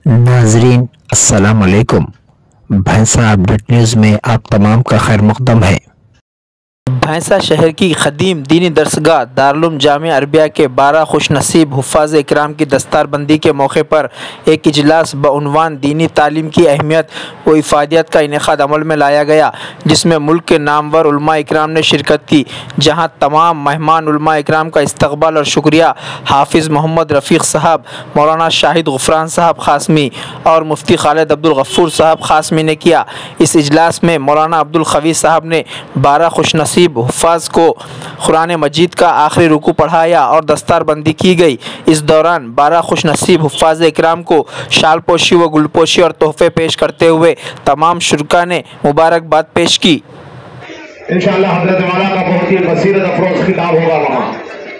नाजरीन अस्सलाम वालेकुम। भैंसा अपडेट न्यूज़ में आप तमाम का खैर मक़दम है। भैंसा शहर की ख़दीम दीनी दरसगाह दारुल जामिया अरबिया के 12 खुशनसीब हुफ़ाज़ इकराम की दस्तारबंदी के मौके पर एक इजलास बउनवान दीनी तालीम की अहमियत व इफ़ादियत का इनेकाद अमल में लाया गया, जिसमें मुल्क के नामवर उलमा इकराम ने शिरकत की। जहाँ तमाम मेहमान उलमा इकराम का इस्तकबाल और शुक्रिया हाफिज़ मोहम्मद रफ़ीक साहब, मौलाना शाहिद गुफ़रान साहब ख़ासमी और मुफ्ती खालिद अब्दुल गफ़ूर साहब ख़ासमी ने किया। इस इजलास में मौलाना अब्दुल खवी साहब ने 12 खुशनसीब हुफ़ाज़ को कुरान मजीद का आखिरी रुकू पढ़ाया और दस्तारबंदी की गई। इस दौरान 12 खुशनसीब हुफ़ाज़ इकराम को शाल पोशी व गुलपोशी और तोहफे पेश करते हुए तमाम शुरका ने मुबारकबाद पेश की। इंशाअल्लाह हज़रत मौला का बहुत ही बसीरत अफरोज़ खिताब होगा वहाँ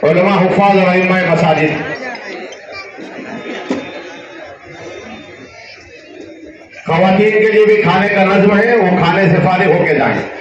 उलमा हुफ़ाज़ और इमाम मसाजिद। ख़वातीन के लिए भी खाने का नज़्म है, वो खाने से फारिग होके जाएं।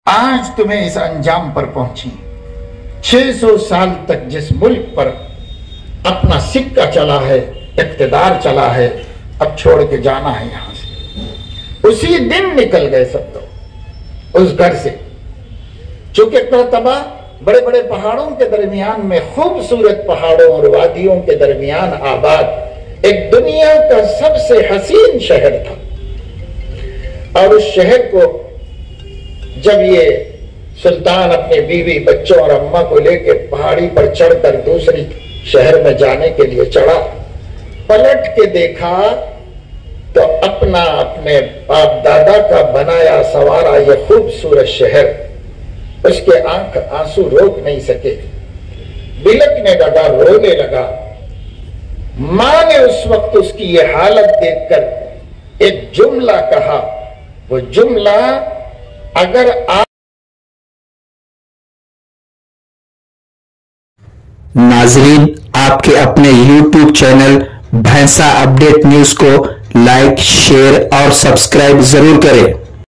आज तुम्हें इस अंजाम पर पहुंची। 600 साल तक जिस मुल्क पर अपना सिक्का चला है, इक़्तिदार चला है, अब छोड़ के जाना है यहां से। उसी दिन निकल गए सब लोग उस घर से। चूंकि तबा बड़े बड़े पहाड़ों के दरमियान में, खूबसूरत पहाड़ों और वादियों के दरमियान आबाद एक दुनिया का सबसे हसीन शहर था। और उस शहर को जब ये सुल्तान अपने बीवी बच्चों और अम्मा को लेकर पहाड़ी पर चढ़कर दूसरी शहर में जाने के लिए चढ़ा, पलट के देखा तो अपने बाप दादा का बनाया सवारा ये खूबसूरत शहर, उसके आंख आंसू रोक नहीं सके, बिलकने लगा, रोने लगा। मां ने उस वक्त उसकी ये हालत देखकर एक जुमला कहा। वो जुमला अगर आप नाजरीन आपके अपने YouTube चैनल भैंसा अपडेट न्यूज़ को लाइक, शेयर और सब्सक्राइब जरूर करें।